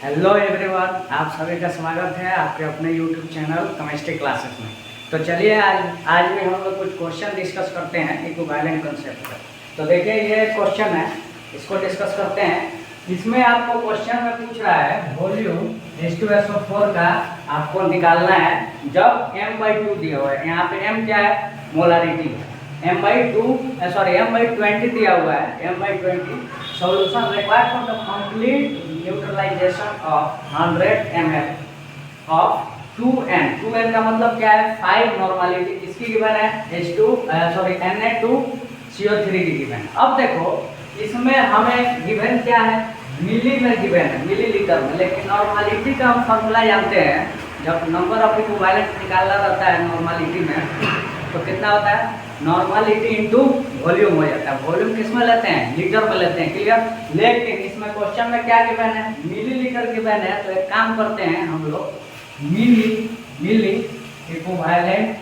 Hello everyone, आप सभी का स्वागत है आपके अपने यूट्यूब चैनल केमिस्ट्री क्लासेस में। तो चलिए आज भी हम लोग कुछ क्वेश्चन डिस्कस करते हैं इक्विवेलेंट कंसेप्ट पर। तो देखिए ये क्वेश्चन है, इसको डिस्कस करते हैं। इसमें आपको क्वेश्चन में पूछ रहा है वॉल्यूम H2SO4 का आपको निकालना है जब m/2 दिया हुआ है। यहाँ पे m क्या है, मोलारिटी है। m/20 दिया हुआ है, m/20 solution required for the complete neutralization of 100 ml of 2n। 2n का मतलब क्या है, 5 नॉर्मलिटी किसकी गिवन है, Na2CO3 की गिवन है। अब देखो इसमें हमें गिवन क्या है, मिली में गिवन है, मिलीलीटर में। लेकिन नॉर्मलिटी का हम फॉर्मूला जानते हैं, जब नंबर ऑफ इक्विवेलेंट निकालना रहता है नॉर्मलिटी में तो कितना होता है, नॉर्मलिटी इंटू वॉल्यूम हो जाता है। वॉल्यूम किस में लेते हैं, लीटर में लेते हैं, क्लियर। लेकिन इसमें क्वेश्चन में क्या गिवन है, मिलीलीटर गिवन है। तो एक काम करते हैं हम लोग, मिली इक्विवेलेंट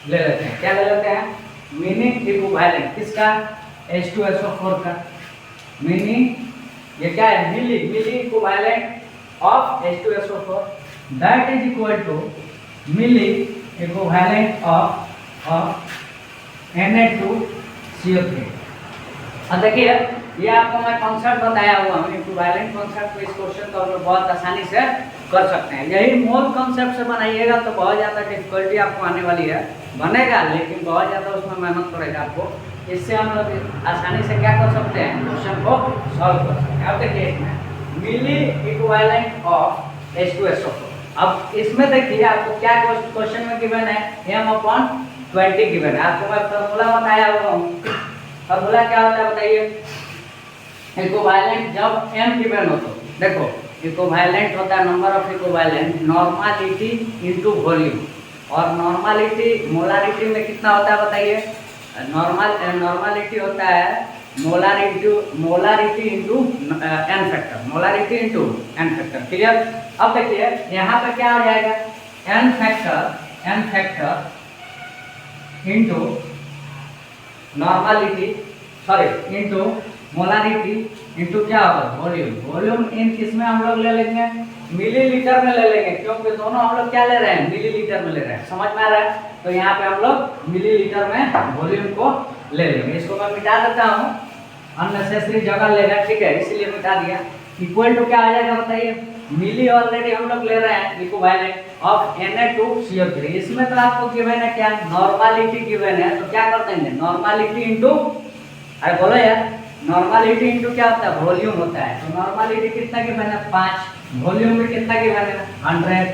ले लेते हैं। क्या ले लेते हैं, मिनी इक्विवेलेंट किसका, H2SO4 का। मिनी ये क्या है, milli equivalent of H2SO4 that is equal to milli equivalent of Na2CO3। अब देखिए ये आपको मैं कॉन्सेप्ट बताया हुआ हूँ इक्विवेलेंट कॉन्सेप्ट। इस क्वेश्चन को हम लोग बहुत आसानी से कर सकते हैं। यही मूल कॉन्सेप्ट से बनाइएगा तो बहुत ज़्यादा डिफिकल्टी आपको आने वाली है, बनेगा लेकिन बहुत ज़्यादा उसमें मेहनत पड़ेगा आपको। इससे हम लोग आसानी से क्या कर सकते हैं, क्वेश्चन को सॉल्व कर सकते हैं। अब देखिए इसमें मिली इक्विवेलेंट ऑफ H2SO4। अब इसमें देखिए आपको क्या क्वेश्चन में गिवन है, m/20 गिवन है। आपको मैं फॉर्मूला बताया हुआ हूँ। फॉर्मूला क्या होता है बताइए, इक्विवेलेंट जब m गिवन हो तो देखो इक्विवेलेंट होता है number of equivalent normality into volume. और नॉर्मलिटी मोलारिटी में कितना होता है बताइए, नॉर्मलिटी होता है molarity into n factor, molarity into n factor, clear. अब देखिए यहाँ पे क्या हो जाएगा, n factor into normality into molarity into क्या होगा, वॉल्यूम। वॉल्यूम इन किसमें हम लोग ले लेंगे, मिलीलीटर में ले लेंगे, क्योंकि दोनों हम लोग क्या ले रहे हैं, मिलीलीटर में ले रहे हैं। समझ में आ रहा है, तो यहाँ पे हम लोग मिलीलीटर में वॉल्यूम को ले लेंगे। इसको मैं मिटा देता हूँ, अननेसेसरी जगह लेगा, ठीक है, इसीलिए मिटा दिया। इक्वल टू क्या आ जाएगा बताइए, मिली ऑलरेडी हम लोग ले रहे हैं इक्विवेलेंट ऑफ Na2CO3। इसमें तो आपको गिवन है क्या, नॉर्मलिटी गिवन है। तो क्या कर देंगे, नॉर्मलिटी इंटू, अरे बोलो यार, नॉर्मलिटी इंटू क्या होता है, वॉल्यूम होता है। तो नॉर्मलिटी कितना गिवन है, 5, वॉल्यूम में कितना गिवन है, 100,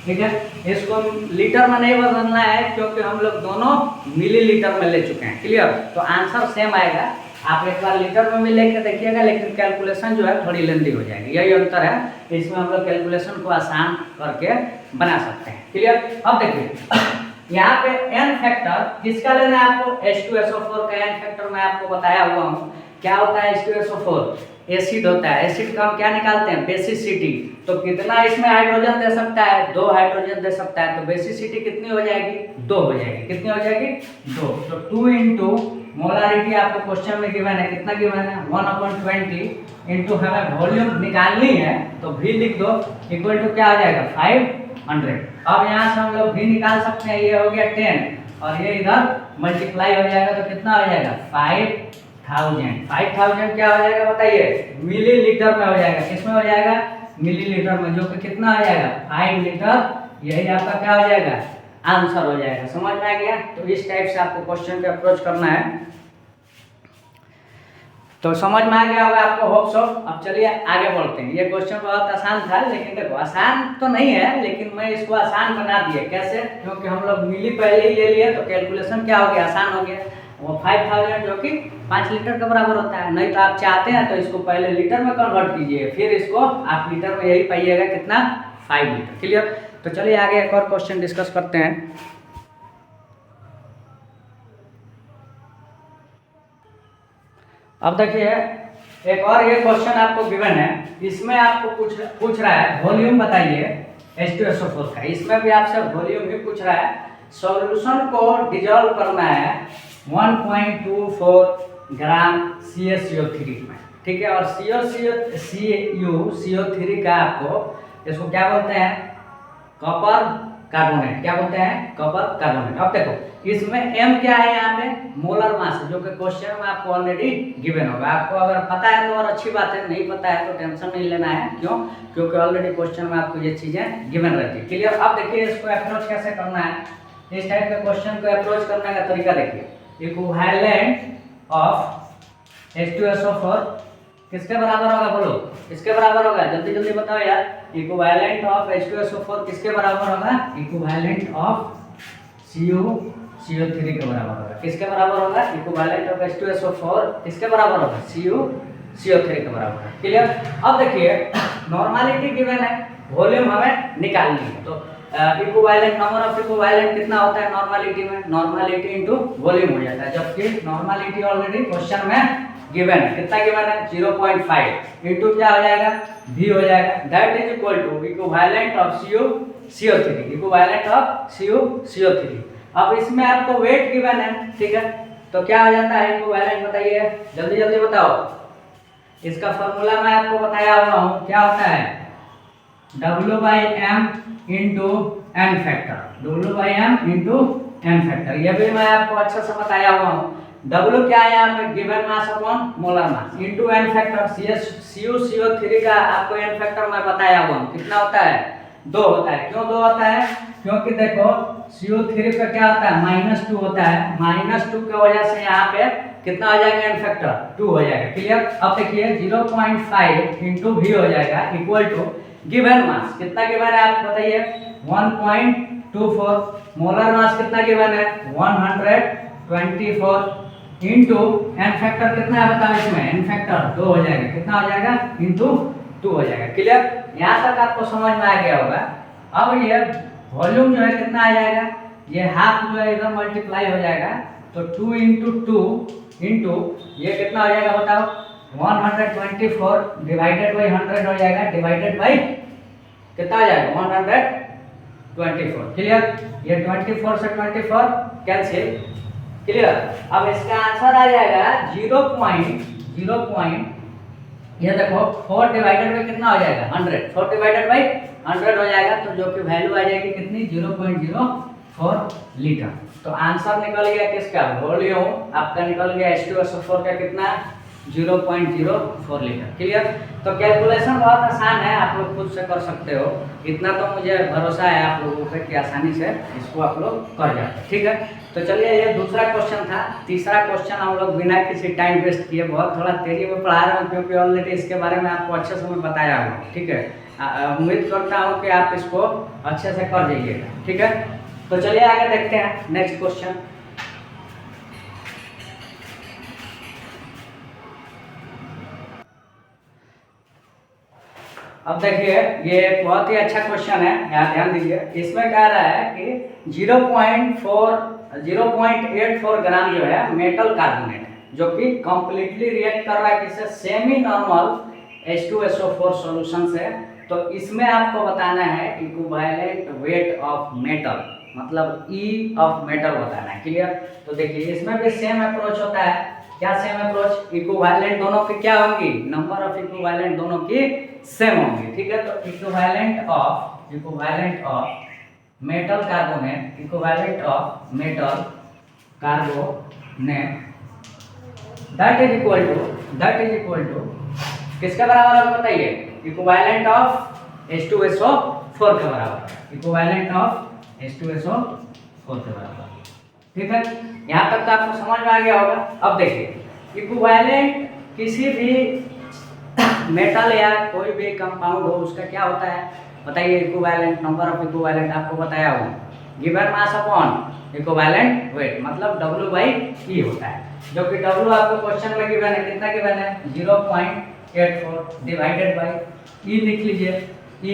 ठीक है। इसको लीटर में नहीं बदलना है क्योंकि हम लोग दोनों मिलीलीटर में ले चुके हैं, क्लियर। तो आंसर सेम आएगा। आप एक बार लीटर में भी लेकर देखिएगा, लेकिन कैलकुलेशन जो है थोड़ी लेंदी हो जाएगी, यही अंतर है। इसमें हम लोग कैलकुलेशन को आसान करके बना सकते हैं, क्लियर। अब देखिए यहाँ पे n फैक्टर किसका लेना है आपको, H2SO4 का n फैक्टर मैं आपको बताया हुआ हूँ। क्या होता है H2SO4, एसिड होता है। एसिड का हम क्या निकालते हैं, बेसिसिटी। तो कितना इसमें हाइड्रोजन दे सकता है, 2 हाइड्रोजन दे सकता है। तो बेसिसिटी कितनी हो जाएगी, 2 हो जाएगी। कितनी हो जाएगी, 2। तो 2 इंटू मोलारिटी आपको क्वेश्चन में गिवन है, कितना गिवन है, 1/20 इंटू हमें वॉल्यूम निकालनी है तो v लिख दो, इक्वल टू क्या आ जाएगा, 500। अब यहाँ से हम लोग v निकाल सकते हैं, ये हो गया 10 और ये इधर मल्टीप्लाई हो जाएगा तो कितना हो जाएगा, 5000 क्या हो जाएगा बताइए, मिलीलीटर में हो जाएगा। किसमें हो जाएगा, मिलीलीटर में, जो कि कितना आ जाएगा, 5 लीटर। यही आपका क्या हो जाएगा, आंसर हो जाएगा। समझ में आ गया। तो इस टाइप से आपको क्वेश्चन का अप्रोच करना है। तो समझ में आ गया होगा आपको, होप सो। अब चलिए आगे बढ़ते हैं। ये क्वेश्चन बहुत आसान था, लेकिन देखो आसान तो नहीं है, लेकिन मैं इसको आसान बना दिया। कैसे, क्योंकि हम लोग मिली पहले ही ले लिए तो कैलकुलेशन क्या हो गया, आसान हो गया। वो 5000 जो कि 5 लीटर के बराबर होता है। नहीं तो आप चाहते हैं तो इसको पहले लीटर में कन्वर्ट कीजिए, फिर इसको आप लीटर में यही पाइएगा कितना, 5 लीटर, क्लियर। तो चलिए आगे एक और क्वेश्चन डिस्कस करते हैं। अब देखिए एक और ये क्वेश्चन आपको गिवन है। इसमें आपको पूछ रहा है वॉल्यूम बताइए H2SO4 का। इसमें भी आपसे वॉल्यूम ही पूछ रहा है। सॉल्यूशन को डिजोल्व करना है 1.24 ग्राम CaCO3 में, ठीक है। और CO3 का आपको इसको क्या बोलते हैं, कॉपर कार्बोनेट। क्या बोलते हैं, कॉपर कार्बोनेट। अब देखो इसमें m क्या है, यहाँ पे मोलर मास है, जो कि क्वेश्चन में आपको ऑलरेडी गिवन होगा। आपको अगर पता है तो और अच्छी बात है, नहीं पता है तो टेंशन नहीं लेना है। क्यों, क्योंकि ऑलरेडी क्वेश्चन में आपको ये चीजें गिवन रहती है। क्लियर। अब देखिए इसको अप्रोच कैसे करना है, इस टाइप के क्वेश्चन को अप्रोच करने का तरीका देखिए। इक्विवेलेंट ऑफ H2SO4 किसके बराबर होगा, बोलो किसके बराबर होगा, जल्दी जल्दी बताओ यार। इक्विवेलेंट ऑफ H2SO4 किसके बराबर होगा, इक्विवेलेंट ऑफ CO3 के बराबर होगा। किसके बराबर होगा, इक्विवेलेंट ऑफ H2SO4 किसके बराबर होगा, CO3 के बराबर है। क्लियर। अब देखिए नॉर्मलिटी गिवन है, वॉल्यूम हमें निकालनी है। तो इक्विवेलेंट नंबर ऑफ इक्विवेलेंट कितना होता है नॉर्मलिटी में, नॉर्मलिटी इनटू वॉल्यूम हो जाता है। जबकि नॉर्मलिटी ऑलरेडी क्वेश्चन में गिवन है, कितना गिवन है 0.5 इनटू क्या हो जाएगा v हो जाएगा। That is equal to equivalent of CO3, equivalent of CO3। अब इसमें आपको वेट गिवन है, ठीक है। तो क्या हो जाता है इक्विवेलेंट, बताइए जल्दी जल्दी बताओ। इसका फॉर्मूला मैं आपको बताया हुआ हूँ, क्या होता है W/m into n factor, W/m into n factor. ये भी मैं आपको अच्छे से बताया हुआ हूँ। W क्या है यहाँ पे, given mass upon molar mass into n factor. CO3 का आपको n फैक्टर मैं बताया हुआ हूँ, कितना होता है 2 होता है। क्यों 2 होता है, क्योंकि देखो CO3 का क्या होता है -2 होता है। -2 की वजह से यहाँ पे कितना हो जाएगा n फैक्टर 2 हो जाएगा। क्लियर। अब देखिए 0.5 इंटू v हो जाएगा इक्वल टू गिवन मास, कितना गिवन है आप बताइए 1.24। मोलर मास कितना गिवन है 124 इंटू n फैक्टर कितना है बताओ, इसमें n फैक्टर 2 हो जाएगा, कितना हो जाएगा इंटू 2 हो जाएगा। क्लियर। यहाँ तक आपको समझ में आ गया होगा। अब ये वॉल्यूम जो है कितना आ जाएगा, ये हाफ जो है इधर मल्टीप्लाई हो जाएगा, तो 2 इंटू 2 इंटू ये कितना हो जाएगा बताओ 124 डिवाइडेड बाई 100 हो जाएगा, डिवाइडेड बाई कितना हो जाएगा 124। क्लियर। ये 24 से 24 कैंसिल। क्लियर। अब इसका आंसर आ जाएगा 0.0 ये देखो 4 डिवाइडेड बाई कितना हो जाएगा 100, 4 डिवाइडेड बाई 100 हो जाएगा, तो जो कि वैल्यू आ जाएगी कितनी 0.04 लीटर। तो आंसर निकल गया किसका, वॉल्यूम आपका निकल गया H2SO4 का कितना 0.04 लीटर। क्लियर। तो कैलकुलेशन बहुत आसान है, आप लोग खुद से कर सकते हो, इतना तो मुझे भरोसा है आप लोगों पे कि आसानी से इसको आप लोग कर जाते हैं। ठीक है। तो चलिए ये दूसरा क्वेश्चन था। तीसरा क्वेश्चन हम लोग बिना किसी टाइम वेस्ट किए बहुत थोड़ा तेजी में पढ़ा रहा हूँ, क्योंकि ऑलरेडी इसके बारे में आपको अच्छे से मैं बताया हूँ। ठीक है। उम्मीद करता हूँ कि आप इसको अच्छे से कर जाइएगा। ठीक है। तो चलिए आगे देखते हैं नेक्स्ट क्वेश्चन। अब देखिए ये एक बहुत ही अच्छा क्वेश्चन है, यहाँ ध्यान दीजिए। इसमें कह रहा है कि 0.84 ग्राम जो है मेटल कार्बोनेट है, जो कि कंप्लीटली रिएक्ट कर रहा है किससे, सेमी नॉर्मल H2SO4 सॉल्यूशन से। तो इसमें आपको बताना है इक्विवेलेंट वेट ऑफ मेटल, मतलब E ऑफ मेटल बताना है। क्लियर। तो देखिए इसमें भी सेम अप्रोच होता है। क्या सेम अप्रोच, इक्विवेलेंट दोनों की क्या होंगी, नंबर ऑफ इक्विवेलेंट दोनों की सेम होंगी। ठीक है। तो equivalent of metal carbonate, equivalent of metal carbonate that is equal to किसके बराबर है बताइए, इक्विवेलेंट ऑफ H2SO4 के बराबर, इक्विवेलेंट ऑफ H2SO4 के बराबर। ठीक है। यहाँ तक तो आपको समझ में आ गया होगा। अब देखिए इक्विवेलेंट किसी भी मेटल या कोई भी कंपाउंड हो उसका क्या होता है बताइए, इक्विवेलेंट नंबर ऑफ इक्विवेलेंट आपको बताया हूँ, given mass upon equivalent weight, मतलब W/E होता है, जो कि W आपको क्वेश्चन में गिवन है, कितना गिवन है 0.84 डिवाइडेड बाई E लिख लीजिए। E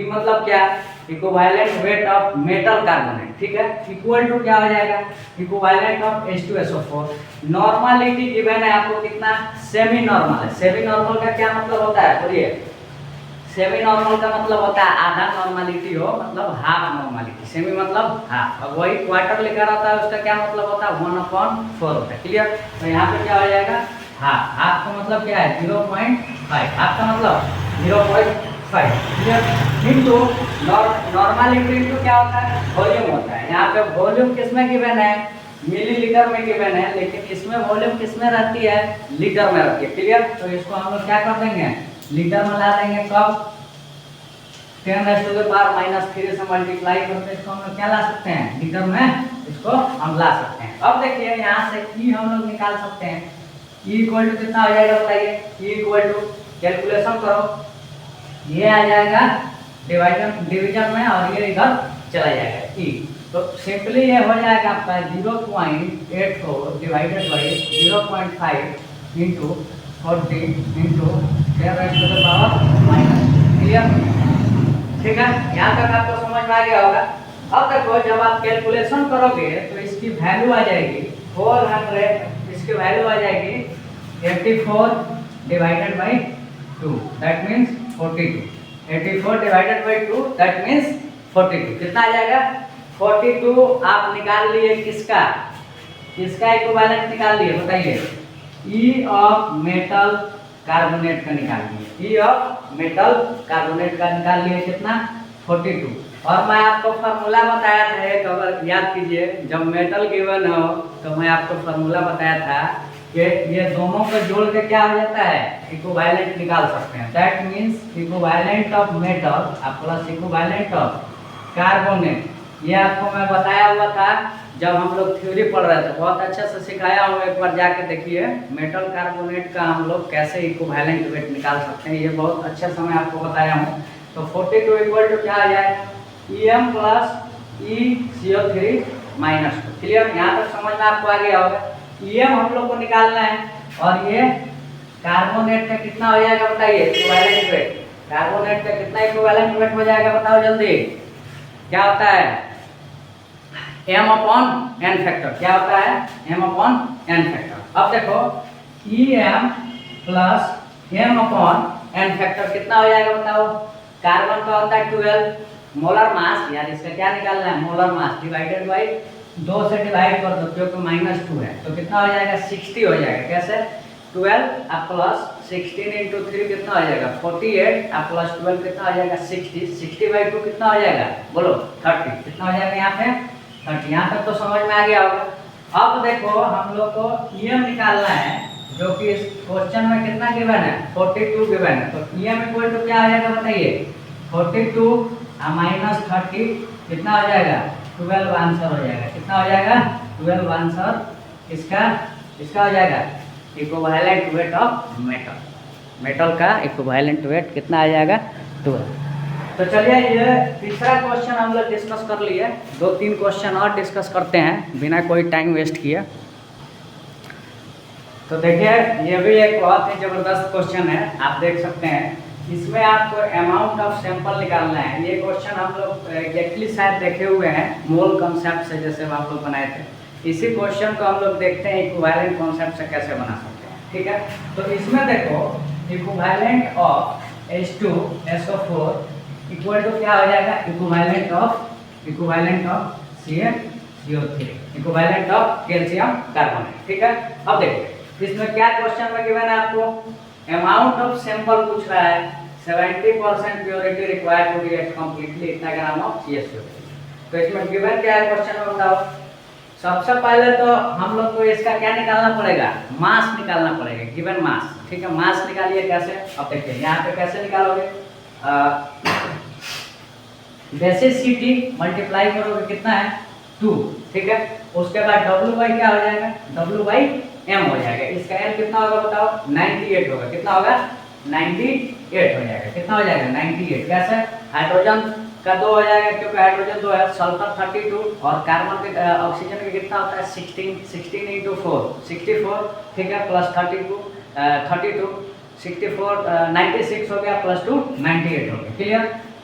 मतलब क्या, equivalent weight of metal carbonate. ठीक है। इक्वल टू क्या हो जाएगा, equivalent of H2SO4। Normality given है आपको कितना, सेमी नॉर्मल है। सेमी नॉर्मल का क्या मतलब होता है बोलिए, सेमी नॉर्मल का मतलब होता है आधा नॉर्मलिटी हो, मतलब हाफ नॉर्मलिटी। सेमी मतलब हाफ। अब वही क्वार्टर लिखा रहता है, उसका क्या मतलब होता है 1/4 होता है। क्लियर। तो यहाँ पे क्या हो जाएगा हाफ, हाफ का मतलब क्या है 0.5, हाफ का मतलब 0.5 क्लियर। इंटू नॉर्मलिटी इंटू क्या होता है वॉल्यूम होता है। यहाँ पे वॉल्यूम किसमें गिवन है मिलीलीटर में गिवन है, लेकिन इसमें वॉल्यूम किसमें रहती है लीटर में रहती है क्लियर। तो इसको हम लोग क्या कर देंगे लीटर में ला देंगे, कब 10⁻³ से मल्टीप्लाई करके इसको हम लोग क्या ला सकते हैं लीटर में, इसको हम ला सकते हैं। अब देखिए यहाँ से ई हम लोग निकाल सकते हैं, ई इक्वल टू कितना हो जाएगा बताइए, ई इक्वल टू कैलकुलेशन करो, ये आ जाएगा डिवीजन में और ये इधर चला जाएगा ई। तो सिंपली ये हो जाएगा आपका 0.84 divided by 0.5 into 40 into 10⁻⁻⁻, clear. ठीक है, यहाँ तक आपको समझ में आ गया होगा। अब देखो जब आप कैलकुलेशन करोगे तो इसकी वैल्यू आ जाएगी 400, इसकी वैल्यू आ जाएगी 84 divided by 2 that means 42, 84 divided by 2 that means 42, कितना आ जाएगा 42। आप निकाल लिए किसका इक्विवेलेंट निकाल लिए बताइए, ई ऑफ मेटल कार्बोनेट का निकाल लिए, ई ऑफ मेटल कार्बोनेट का निकाल लिए कितना 42। और मैं आपको फार्मूला बताया था एक, अगर याद कीजिए जब मेटल गिवन हो तो मैं आपको फार्मूला बताया था कि ये दोनों को जोड़ के क्या हो जाता है इक्विवेलेंट निकाल सकते हैं, that means equivalent of metal plus equivalent of carbonate. ये आपको मैं बताया हुआ था जब हम लोग थ्योरी पढ़ रहे थे, बहुत अच्छे से सिखाया हूँ, एक बार जाके देखिए मेटल कार्बोनेट का हम लोग कैसे इक्विवेलेंट वेट निकाल सकते हैं, ये बहुत अच्छे से मैं आपको बताया हूँ। तो 42 इक्वल टू क्या आ जाएगा EM plus ECO3 minus 2, clear. यहाँ तक समझ में आपको आ गया होगा। EM हम लोग को निकालना है और ये कार्बोनेट का कितना हो जाएगा बताइए इक्विवेलेंट वेट, कार्बोनेट का कितना इक्विवेलेंट वेट हो जाएगा बताओ जल्दी, क्या होता है m/n फैक्टर, क्या होता है m/n फैक्टर। अब देखो EM प्लस m/n फैक्टर कितना हो जाएगा बताओ, कार्बन का होता है 12 मोलर मास, यार इसका क्या निकालना है मोलर मास डिवाइडेड बाई 2 से डिवाइड कर दो क्योंकि -2 है, तो कितना हो जाएगा 60 हो जाएगा। कैसे 12 आप प्लस 16 इंटू 3 कितना हो जाएगा 48, आप प्लस 12 कितना हो जाएगा 60, 60/2 कितना हो जाएगा बोलो 30, कितना हो जाएगा यहाँ पे 30। यहाँ तक तो समझ में आ गया होगा। अब देखो हम लोग को EM निकालना है जो कि इस क्वेश्चन में कितना गिवन है 42 गिवन है, तो EM इक्वल टू क्या आ जाएगा बताइए 42 माइनस 30 कितना हो जाएगा 12 आंसर हो जाएगा, कितना हो जाएगा 12 आंसर इसका हो जाएगा इक्विवेलेंट वेट ऑफ मेटल का इक्विवेलेंट वेट कितना आ जाएगा 12। तो चलिए ये तीसरा क्वेश्चन हम लोग डिस्कस कर लिए, 2-3 क्वेश्चन और डिस्कस करते हैं बिना कोई टाइम वेस्ट किए। तो देखिए ये भी एक बहुत ही ज़बरदस्त क्वेश्चन है, आप देख सकते हैं इसमें आपको अमाउंट ऑफ सैंपल निकालना है। ये क्वेश्चन हम लोग एग्जैक्टली शायद देखे हुए हैं मोल कॉन्सेप्ट से, जैसे आप लोग बनाए थे, इसी क्वेश्चन को हम लोग देखते हैं इक्विवेलेंट कॉन्सेप्ट से कैसे बना सकते हैं। ठीक है, तो इसमें देखो equivalent of H2SO4 equal to क्या हो जाएगा equivalent of CaCO3 equivalent of calcium carbonate. ठीक है, अब देखिए इसमें क्या क्वेश्चन में गिवन है आपको अमाउंट ऑफ सैंपल पूछ रहा है, 70% purity required to react completely इतना ग्राम ऑफ CaCO3। तो इसमें गिवन क्या है क्वेश्चन में बताओ। सबसे पहले तो हम लोग को इसका क्या निकालना पड़ेगा मास निकालना पड़ेगा, गिवन मास। ठीक है, मास निकालिए कैसे, अब देखिए यहाँ पे कैसे निकालोगे, बेसिस CT मल्टीप्लाई करोगे कितना है 2, ठीक है, उसके बाद W क्या हो जाएगा W/m हो जाएगा, इसका m कितना होगा बताओ 98 होगा, कितना होगा 98 हो जाएगा, कितना हो जाएगा 98। कैसे हाइड्रोजन का 2 हो जाएगा क्योंकि हाइड्रोजन 2 है, सल्फर 32 और कार्बन के ऑक्सीजन का कितना होता है 16 इंटू 4 64, ठीक है, प्लस 32 64 96 हो गया, प्लस 2 98 हो गया, क्लियर।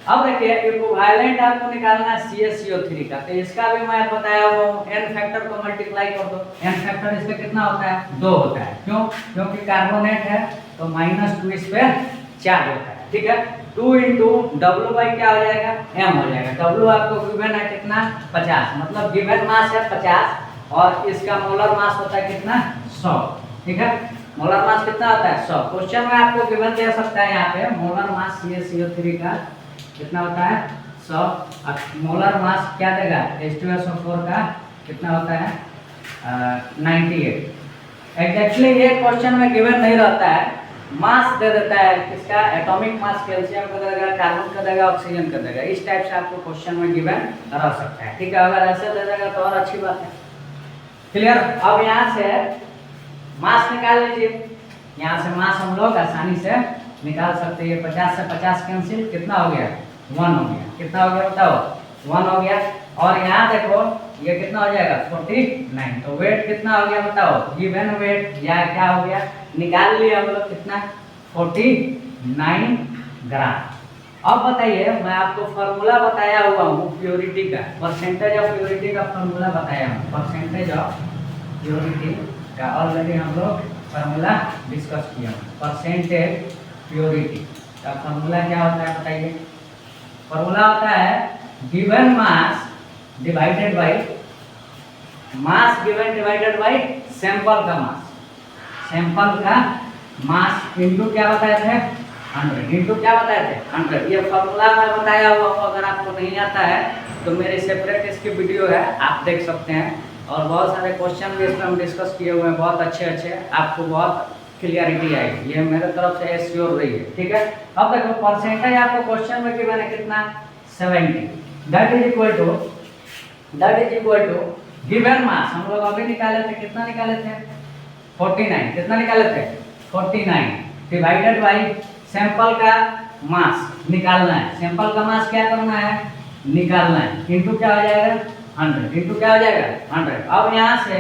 अब देखिए इक्विवेलेंट आपको निकालना है CaCO3 का, तो इसका भी मैं बताया हूँ n फैक्टर को मल्टीप्लाई कर दो, n फैक्टर इसका कितना होता है 2 होता है, क्यों क्योंकि कार्बोनेट है तो -2 इस पे चार्ज होता है। ठीक है, 2 इंटू W क्या हो जाएगा m हो जाएगा, W आपको गिवन है कितना 50, मतलब गिवन मास है 50 और इसका मोलर मास होता है कितना 100। ठीक है, मोलर मास कितना होता है 100। क्वेश्चन में आपको गिवन दे सकता है यहाँ पे मोलर मास CaCO3 का कितना होता है 100। अब मोलर मास क्या देगा H2SO4 का कितना होता है 98। एग्जैक्टली ये क्वेश्चन में गिवन नहीं रहता है, मास दे देता है किसका एटॉमिक मास कैल्शियम का देगा, कार्बन का देगा, ऑक्सीजन का देगा। इस टाइप से आपको क्वेश्चन में गिवन रह सकता है, ठीक है। अगर ऐसे दे देगा तो और अच्छी बात है। क्लियर। अब यहाँ से मास निकाल लीजिए, यहाँ से मास हम लोग आसानी से निकाल सकते हैं। 50 से 50 कैंसिल, कितना हो गया 1 हो गया। कितना हो गया बताओ 1 हो गया। और यहाँ देखो ये कितना हो जाएगा 49। तो वेट कितना हो गया बताओ, गिवन वेट या क्या हो गया निकाल लिए हम लोग कितना 49 ग्राम। अब बताइए मैं आपको फॉर्मूला बताया हुआ हूँ प्योरिटी का, परसेंटेज ऑफ प्योरिटी का फॉर्मूला बताया हूँ। परसेंटेज ऑफ प्योरिटी का ऑलरेडी हम लोग फॉर्मूला डिस्कस किया। परसेंटेज प्योरिटी का फॉर्मूला क्या होता है बताइए। फॉर्मूला होता है given mass divided by mass given divided by sample का मास। सैंपल का मास इनटू क्या बताए थे 100, इनटू क्या बताए थे 100। ये फॉर्मूला मैं बताया हुआ हूँ, अगर आपको नहीं आता है तो मेरे सेपरेट इसकी वीडियो है, आप देख सकते हैं। और बहुत सारे क्वेश्चन भी इसमें हम डिस्कस किए हुए हैं, बहुत अच्छे आपको बहुत क्लियरिटी आएगी। ये मेरे तरफ से एश्योर रही है, ठीक है। अब देखो परसेंटेज आपको क्वेश्चन में गिवन है कितना 70। That is equal to given mass हम लोग अभी निकाले थे, कितना निकाले थे 49। कितना निकाले थे 49 डिवाइडेड बाय सैंपल का मास निकालना है। सैंपल का मास क्या करना है निकालना है, इनटू क्या हो जाएगा 100, इनटू क्या हो जाएगा 100। अब यहाँ से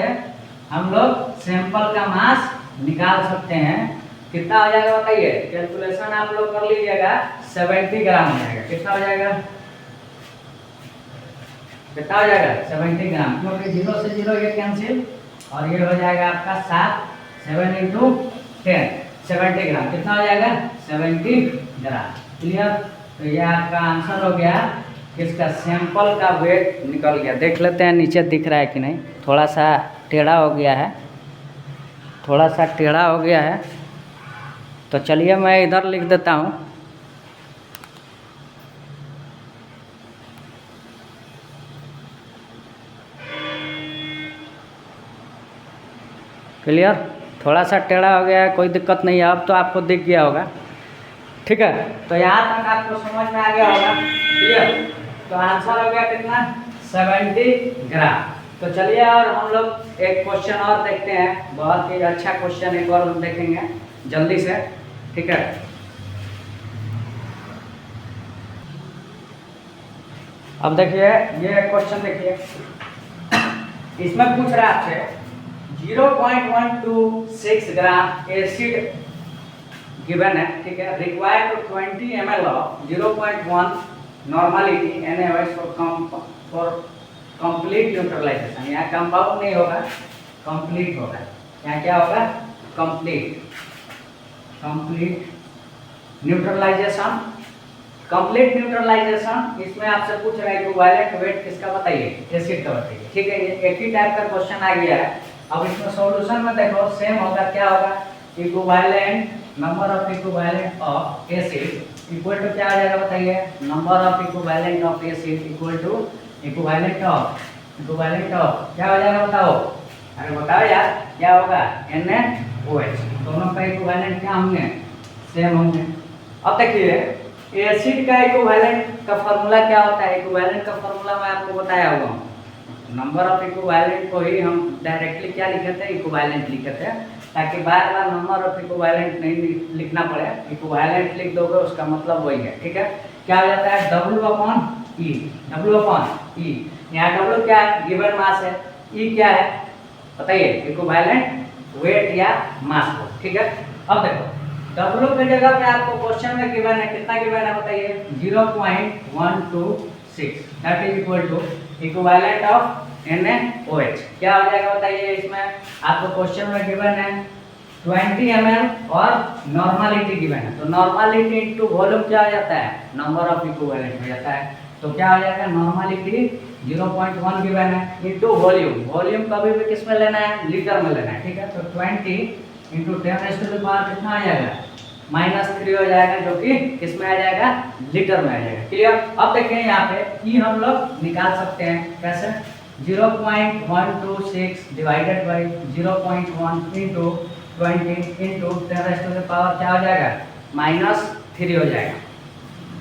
हम लोग सैंपल का मास निकाल सकते हैं, कितना हो जाएगा बताइए। कैलकुलेशन आप लोग कर लीजिएगा 70 ग्राम हो जाएगा। कितना हो जाएगा कितना हो जाएगा 70 ग्राम, क्योंकि 0 से 0 ये कैंसिल और ये हो जाएगा आपका 7 × 10 70 ग्राम। कितना हो जाएगा 70 ग्राम। क्लियर। तो ये आपका आंसर हो गया किसका सैंपल का वेट निकल गया। देख लेते हैं नीचे दिख रहा है कि नहीं, थोड़ा सा टेढ़ा हो गया है, थोड़ा सा टेढ़ा हो गया है। तो चलिए मैं इधर लिख देता हूँ। क्लियर। थोड़ा सा टेढ़ा हो गया है, कोई दिक्कत नहीं है, अब तो आपको दिख गया होगा, ठीक है। तो यहाँ तक आपको समझ में आ गया होगा। क्लियर। तो आंसर हो गया कितना 70 ग्राम। तो चलिए और हम लोग एक क्वेश्चन और देखते हैं, बहुत ही अच्छा क्वेश्चन एक और हम देखेंगे जल्दी से, ठीक है। अब देखिए ये क्वेश्चन देखिए, इसमें पूछ रहा है आपसे 0.126 ग्राम एसिड गिवन है, ठीक है। Required 20 ml of 0.1 normality NaOH for complete neutralization. यहाँ कंपाउंड नहीं होगा, कंप्लीट होगा। यहाँ क्या होगा कंप्लीट न्यूट्रलाइजेशन। कंप्लीट न्यूट्रलाइजेशन इसमें आपसे पूछ रहा है इक्विवेलेंट वेट किसका बताइए, एसिड का बताइए, ठीक है। ये एक ही टाइप का क्वेश्चन आ गया है। अब इसमें सॉल्यूशन में देखो सेम होगा, क्या होगा equivalent number of equivalent of acid equal to क्या आ जाएगा बताइए, number of equivalent of acid equal to equivalent of क्या हो जाएगा बताओ, अरे बताओ यार क्या होगा NaOH। दोनों का इक्विवेलेंट क्या होंगे सेम होंगे। अब देखिए एसिड का इक्विवेलेंट का फॉर्मूला क्या होता है। इक्विवेलेंट का फॉर्मूला मैं आपको बताया हुआ हूँ। नंबर ऑफ इक्विवेलेंट को ही हम डायरेक्टली क्या लिखे थे इक्विवेलेंट लिखे थे, ताकि बार बार नंबर ऑफ इक्विवेलेंट नहीं लिखना पड़े। इक्विवेलेंट लिख दोगे उसका मतलब वही है, ठीक है। क्या हो जाता है W/E। यहाँ W क्या है गिवन मास है, E क्या है बताइए इक्विवेलेंट वेट या मास को, ठीक है। अब देखो W की जगह पे आपको क्वेश्चन में गिवन है, कितना गिवन है बताइए 0.126 that is equal to equivalent of NaOH। क्या हो जाएगा बताइए, इसमें आपको क्वेश्चन में गिवन है 20 ml और नॉर्मलिटी गिवन है। तो नॉर्मलिटी इनटू वॉल्यूम क्या हो जाता है नंबर ऑफ इक्विवेलेंट हो जाता है। तो क्या हो जाएगा नॉर्मलिटी 0.1 गिवन है इनटू वॉल्यूम। वॉल्यूम कभी भी किस में लेना है लीटर में लेना है, ठीक है। तो 20 इंटू 10⁻⁴ कितना आ जाएगा -3 हो जाएगा, जो कि किसमें आ जाएगा लीटर में आ जाएगा। क्लियर। अब देखिए यहाँ पे ई हम लोग निकाल सकते हैं कैसे, 0.126 डिवाइडेड बाई 0.1 इंटू 20 इंटू 10⁻⁴ क्या हो जाएगा -3 हो जाएगा।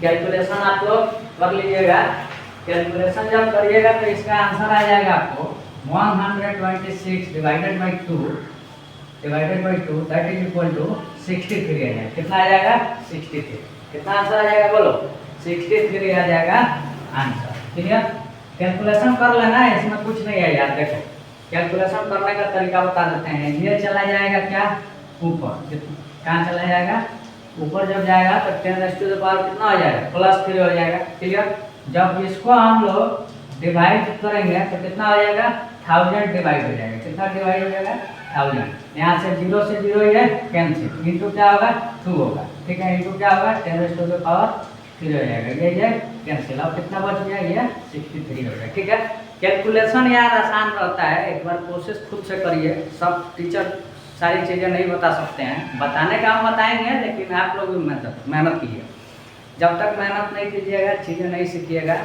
कैलकुलेशन आप लोग कर लीजिएगा। कैलकुलेशन जब करिएगा तो इसका आंसर आ जाएगा आपको 126 divided by 2 that is equal to 63 आ जाएगा। कितना आ जाएगा 63। कितना आंसर आ जाएगा बोलो 63 आ जाएगा आंसर। क्लियर। कैलकुलेशन कर लेना है, इसमें कुछ नहीं है यार। देखो कैलकुलेशन करने का तरीका बता देते हैं। ये चला जाएगा क्या ऊपर, कहाँ चला जाएगा ऊपर, जब जाएगा तो 10⁻⁴ कितना हो जाएगा +3 हो जाएगा। क्लियर। जब इसको हम लोग डिवाइड करेंगे तो कितना हो जाएगा 1000 डिवाइड हो जाएगा। कितना डिवाइड हो जाएगा 1000। यहाँ से 0 से 0 ये कैंसिल, इंटू क्या होगा 2 होगा। ठीक है, इंटू क्या होगा 10⁻⁴ हो जाएगा, ये कैंसिल। अब कितना बच गया ये 63 हो गया। ठीक है। कैलकुलेशन यार आसान रहता है, एक बार कोशिश खुद से करिए। सब टीचर सारी चीज़ें नहीं बता सकते हैं, बताने का हम बताएंगे, लेकिन आप लोग भी मेहनत कीजिए। जब तक मेहनत नहीं कीजिएगा चीज़ें नहीं सीखिएगा।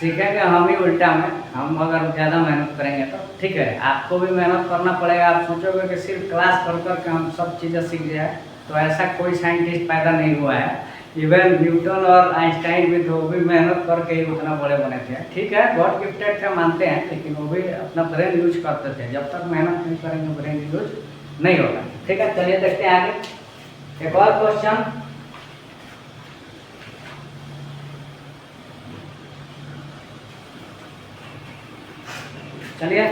सीखेंगे हम ही उल्टा में, हम अगर ज़्यादा मेहनत करेंगे तो। ठीक है, आपको भी मेहनत करना पड़ेगा। आप सोचोगे कि सिर्फ क्लास कर कर के हम सब चीज़ें सीख जाए, तो ऐसा कोई साइंटिस्ट पैदा नहीं हुआ है। इवन न्यूटन और आइंस्टाइन भी तो भी मेहनत करके ही उतना बड़े बने थे। ठीक है, गॉड गिफ्टेड थे मानते हैं, लेकिन वो भी अपना ब्रेन यूज करते थे। जब तक मेहनत नहीं करेंगे ब्रेन यूज नहीं होगा। ठीक है, चलिए देखते हैं आगे एक और क्वेश्चन। चलिए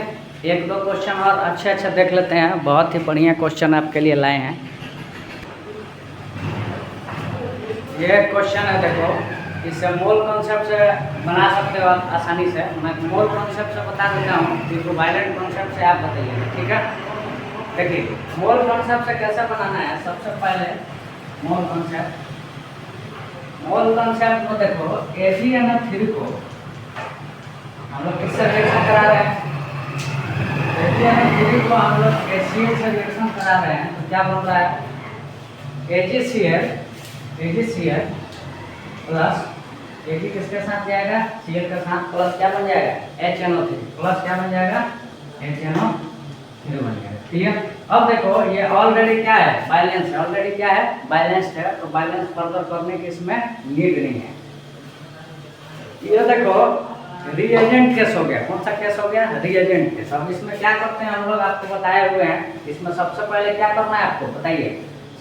एक दो क्वेश्चन और अच्छे देख लेते हैं। बहुत ही बढ़िया क्वेश्चन आपके लिए लाए हैं। ये क्वेश्चन है, देखो इससे मोल कॉन्सेप्ट से बना सकते हो आप आसानी से। मैं मोल कॉन्सेप्ट से बता देता हूँ, इक्विवेलेंट कॉन्सेप्ट से आप बताइए। ठीक है, देखिए मोल कॉन्सेप्ट से कैसे बनाना है। सबसे पहले मोल कॉन्सेप्ट को देखो, AgNO3 को हम लोग किससे रिएक्शन करा रहे हैं, AgNO3 को हम लोग HCl से रिएक्शन करा रहे हैं। तो क्या बन रहा है AgCl प्लस Ag किसके साथ जाएगा Cl के साथ, प्लस क्या बन जाएगा HNO3 प्लस क्या बन जाएगा HNO3 बन जाएगा। क्लियर। अब देखो ये ऑलरेडी क्या है बैलेंस है, ऑलरेडी क्या है बैलेंस्ड है, तो बैलेंस फर्दर करने की इसमें नीड नहीं है। ये देखो रिएजेंट केस हो गया। कौन सा केस हो गया रिएजेंट केस। अब इसमें क्या करते हैं हम लोग आपको बताए हुए हैं। इसमें सबसे पहले क्या करना है आपको बताइए।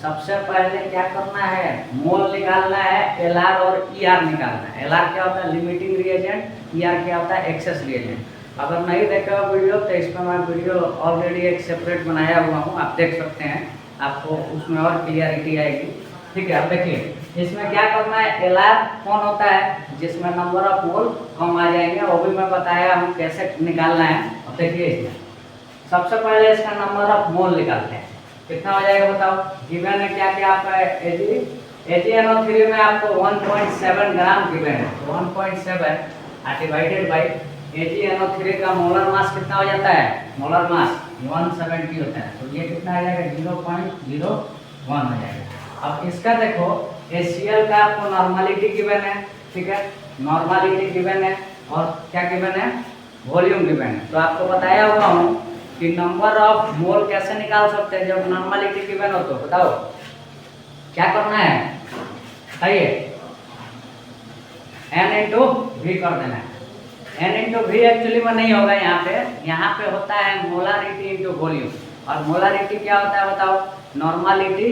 सबसे पहले क्या करना है मोल निकालना है, LR और ER निकालना है। LR क्या होता है लिमिटिंग रिएजेंट, ER क्या होता है एक्सेस रिएजेंट। अगर नहीं देखा वीडियो तो इस पर मैं वीडियो ऑलरेडी एक सेपरेट बनाया हुआ हूँ, आप देख सकते हैं, आपको उसमें और क्लियरिटी आएगी। ठीक है, अब देखिए इसमें क्या करना है। LR कौन होता है जिसमें नंबर ऑफ मोल कम आ जाएंगे, वो भी मैं बताया हूँ कैसे निकालना है। अब देखिए इसमें सबसे पहले इसका नंबर ऑफ मोल निकालते हैं, कितना हो जाएगा बताओ। गिवन है क्या क्या आपका AgNO3 में आपको 1.7 ग्राम गिवन है, तो 1.7 डिवाइडेड बाई AgNO3 का मोलर मास कितना हो जाता है, मोलर मास 170 होता है, तो ये कितना आ जाएगा 0.01 हो जाएगा। अब इसका देखो HCl का आपको नॉर्मलिटी गिवन है। ठीक है, नॉर्मलिटी गिवन है और क्या गिवन है वॉल्यूम गिवन है। तो आपको बताया हुआ हूँ कि नंबर ऑफ मोल कैसे निकाल सकते हैं जब नॉर्मलिटी गिवन हो। तो बताओ क्या करना है बताइए, N इंटू V कर देना है। N इंटू V एक्चुअली में नहीं होगा यहाँ पे होता है मोलारिटी इंटू वॉल्यूम। और मोलारिटी क्या होता है बताओ, नॉर्मलिटी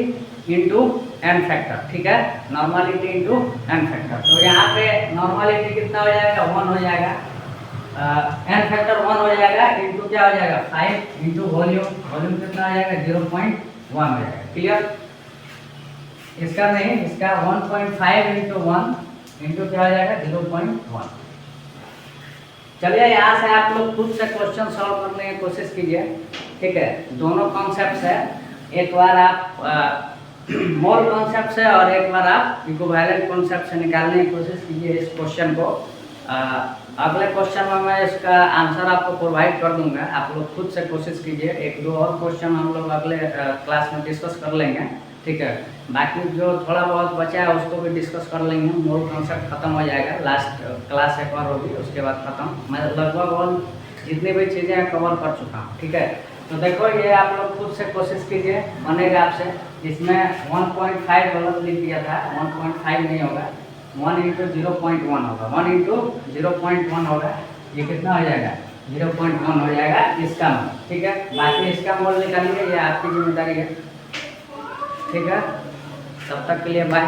इंटू एन फैक्टर। ठीक है, नॉर्मलिटी इंटू एन फैक्टर। तो यहाँ पे नॉर्मलिटी कितना हो जाएगा 1 हो जाएगा, एन फैक्टर 1 हो जाएगा, इंटू क्या हो जाएगा 5 इंटू वॉल्यूम, वॉल्यूम कितना हो जाएगा 0.1 हो जाएगा। क्लियर। इसका नहीं, इसका 1.5 इंटू 1 इंटू क्या हो जाएगा 0.1। चलिए यहाँ से आप लोग खुद से क्वेश्चन सॉल्व करने की कोशिश कीजिए। ठीक है, दोनों कॉन्सेप्ट है, एक बार आप मोल कॉन्सेप्ट से और एक बार आप इक्विवेलेंट कॉन्सेप्ट से निकालने की कोशिश कीजिए इस क्वेश्चन को। अगले क्वेश्चन में मैं इसका आंसर आपको प्रोवाइड कर दूंगा, आप लोग खुद से कोशिश कीजिए। एक दो और क्वेश्चन हम लोग अगले क्लास में डिस्कस कर लेंगे, ठीक है। बाकी जो थोड़ा बहुत बचा है उसको भी डिस्कस कर लेंगे, मूल कॉन्सेप्ट खत्म हो जाएगा, लास्ट क्लास एक और होगी उसके बाद खत्म। मैं लगभग ऑल जितनी भी चीज़ें हैं कवर कर चुका हूँ, ठीक है। तो देखो ये आप लोग खुद से कोशिश कीजिए, बनेगा आपसे। इसमें 1.5 गलत लिख दिया था, 1.5 नहीं होगा, 1 इंटू 0.1 होगा, 1 इंटू 0.1 होगा। ये कितना हो जाएगा? 0.1 हो जाएगा इसका मोल, ठीक है। बाकी इसका मोल निकालिए, ये आपकी जिम्मेदारी है, ठीक है। तब तक के लिए बाय।